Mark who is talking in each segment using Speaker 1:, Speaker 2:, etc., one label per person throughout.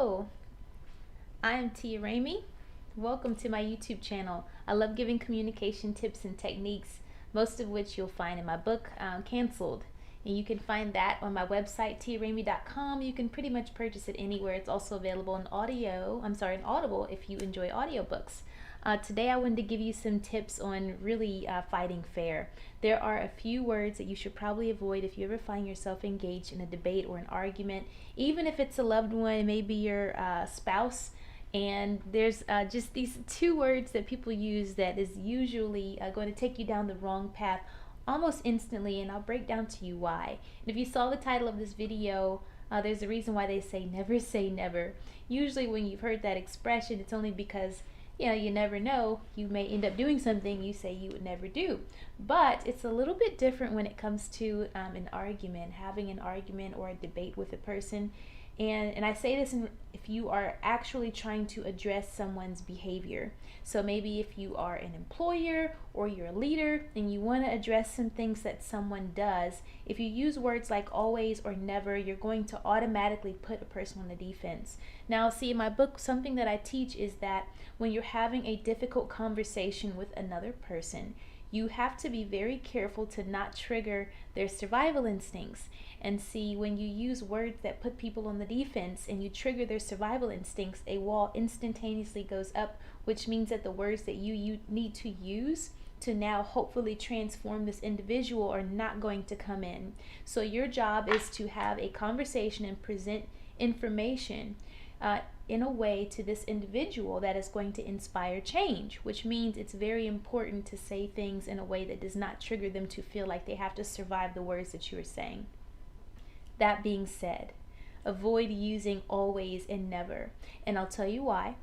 Speaker 1: Hello, I am Tia Ramey. Welcome to my YouTube channel. I love giving communication tips and techniques, most of which you'll find in my book, Canceled. And you can find that on my website, tiaramey.com. You can pretty much purchase it anywhere. It's also available in in Audible if you enjoy audiobooks. Today I wanted to give you some tips on really fighting fair. There are a few words that you should probably avoid if you ever find yourself engaged in a debate or an argument, even if it's a loved one, maybe your spouse. And there's just these two words that people use that is usually going to take you down the wrong path almost instantly, and I'll break down to you why. And if you saw the title of this video, there's a reason why they say never. Usually when you've heard that expression, it's only because you never know, you may end up doing something you say you would never do. But it's a little bit different when it comes to an argument, having an argument or a debate with a person. And I say this if you are actually trying to address someone's behavior. So maybe if you are an employer or you're a leader and you want to address some things that someone does, if you use words like always or never, you're going to automatically put a person on the defense. Now, see, in my book, something that I teach is that when you're having a difficult conversation with another person, you have to be very careful to not trigger their survival instincts. And see, when you use words that put people on the defense and you trigger their survival instincts, a wall instantaneously goes up, which means that the words that you need to use to now hopefully transform this individual are not going to come in. So your job is to have a conversation and present information in a way to this individual that is going to inspire change, which means it's very important to say things in a way that does not trigger them to feel like they have to survive the words that you are saying. That being said, avoid using always and never, and I'll tell you why.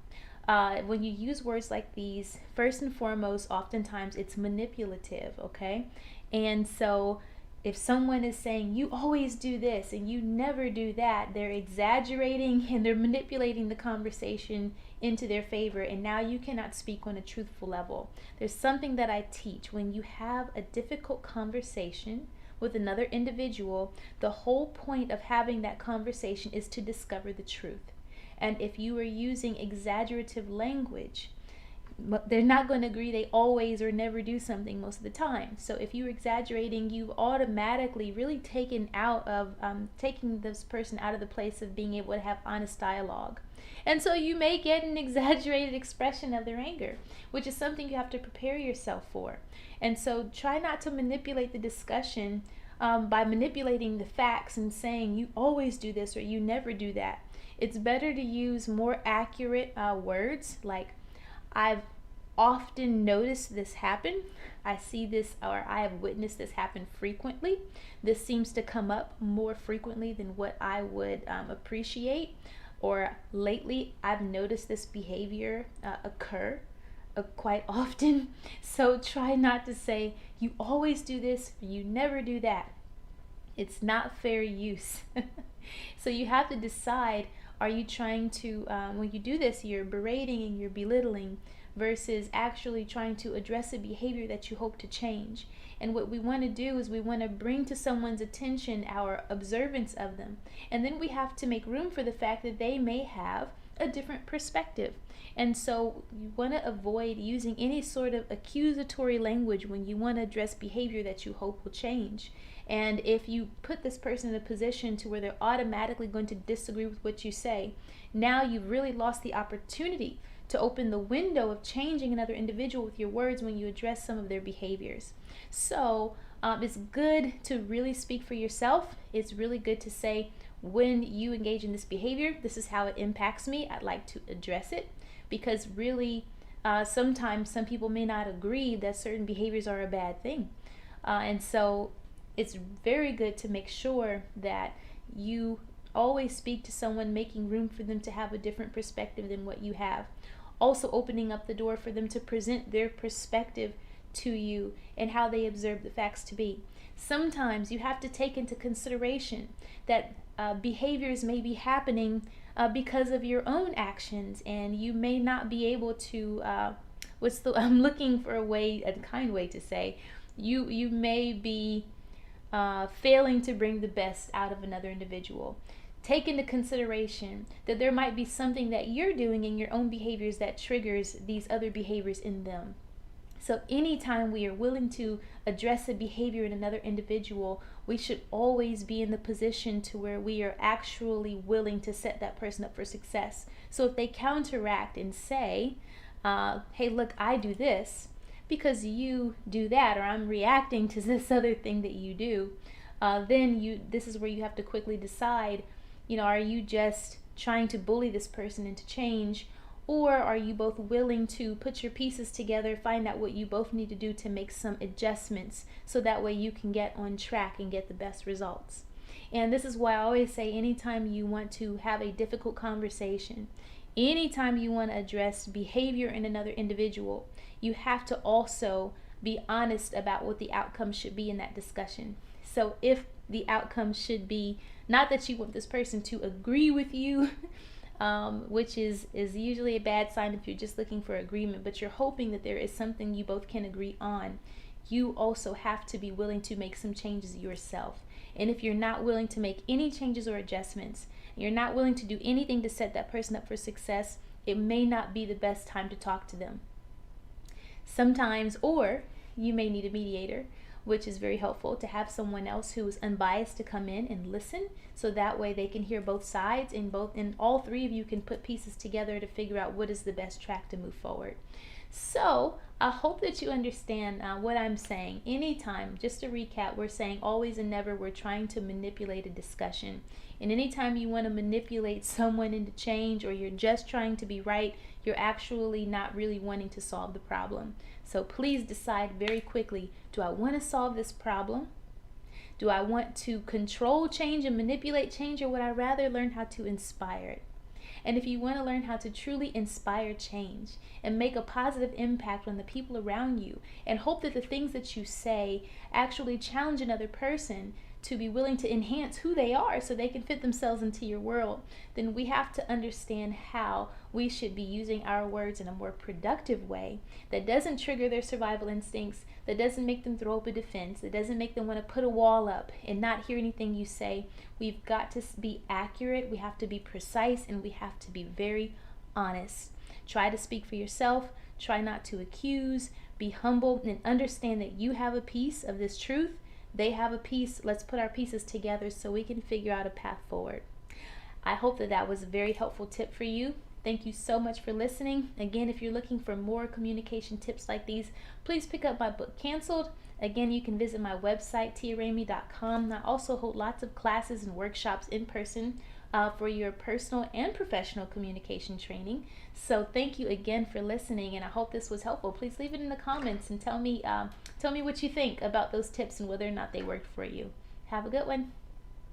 Speaker 1: When you use words like these, first and foremost, oftentimes it's manipulative, okay? And so if someone is saying you always do this and you never do that, they're exaggerating and they're manipulating the conversation into their favor, and now you cannot speak on a truthful level. There's something that I teach. When you have a difficult conversation with another individual, the whole point of having that conversation is to discover the truth. And if you are using exaggerative language, they're not going to agree they always or never do something most of the time. So if you're exaggerating, you've automatically really taken taking this person out of the place of being able to have honest dialogue. And so you may get an exaggerated expression of their anger, which is something you have to prepare yourself for. And so try not to manipulate the discussion by manipulating the facts and saying you always do this or you never do that. It's better to use more accurate words like I've often noticed this happen. I see this, or I have witnessed this happen frequently. This seems to come up more frequently than what I would appreciate. Or lately, I've noticed this behavior occur quite often. So try not to say, you always do this, you never do that. It's not fair use. So you have to decide, are you trying to, when you do this, you're berating and you're belittling versus actually trying to address a behavior that you hope to change. And what we want to do is we want to bring to someone's attention our observance of them. And then we have to make room for the fact that they may have a different perspective. And so you want to avoid using any sort of accusatory language when you want to address behavior that you hope will change. And if you put this person in a position to where they're automatically going to disagree with what you say, now you've really lost the opportunity to open the window of changing another individual with your words when you address some of their behaviors. So it's good to really speak for yourself. It's really good to say, when you engage in this behavior, this is how it impacts me. I'd like to address it, because really sometimes some people may not agree that certain behaviors are a bad thing. And so it's very good to make sure that you always speak to someone, making room for them to have a different perspective than what you have. Also opening up the door for them to present their perspective to you and how they observe the facts to be. Sometimes you have to take into consideration that behaviors may be happening because of your own actions, and you may not be able to, I'm looking for a kind way to say, you may be failing to bring the best out of another individual. take into consideration that there might be something that you're doing in your own behaviors that triggers these other behaviors in them. So anytime we are willing to address a behavior in another individual, we should always be in the position to where we are actually willing to set that person up for success. So if they counteract and say, hey, look, I do this because you do that, or I'm reacting to this other thing that you do, then this is where you have to quickly decide, are you just trying to bully this person into change, or are you both willing to put your pieces together, find out what you both need to do to make some adjustments so that way you can get on track and get the best results. And this is why I always say, anytime you want to have a difficult conversation, anytime you want to address behavior in another individual, you have to also be honest about what the outcome should be in that discussion. So if the outcome should be not that you want this person to agree with you, which is usually a bad sign if you're just looking for agreement, but you're hoping that there is something you both can agree on, you also have to be willing to make some changes yourself. And if you're not willing to make any changes or adjustments, and you're not willing to do anything to set that person up for success, it may not be the best time to talk to them. Sometimes, or you may need a mediator, which is very helpful to have someone else who is unbiased to come in and listen, so that way they can hear both sides, and all three of you can put pieces together to figure out what is the best track to move forward. So I hope that you understand what I'm saying. Anytime, just to recap, we're saying always and never we're trying to manipulate a discussion. And anytime you want to manipulate someone into change, or you're just trying to be right, you're actually not really wanting to solve the problem. So please decide very quickly, do I want to solve this problem? Do I want to control change and manipulate change, or would I rather learn how to inspire it? And if you want to learn how to truly inspire change and make a positive impact on the people around you, and hope that the things that you say actually challenge another person to be willing to enhance who they are so they can fit themselves into your world, then we have to understand how we should be using our words in a more productive way that doesn't trigger their survival instincts, that doesn't make them throw up a defense, that doesn't make them want to put a wall up and not hear anything you say. We've got to be accurate, we have to be precise, and we have to be very honest. Try to speak for yourself, try not to accuse, be humble, and understand that you have a piece of this truth, they have a piece. Let's put our pieces together so we can figure out a path forward. I hope that was a very helpful tip for you. Thank you so much for listening. Again, if you're looking for more communication tips like these, please pick up my book, Canceled. Again, you can visit my website, tiaramey.com. I also hold lots of classes and workshops in person for your personal and professional communication training. So thank you again for listening, and I hope this was helpful. Please leave it in the comments and tell me what you think about those tips and whether or not they worked for you. Have a good one.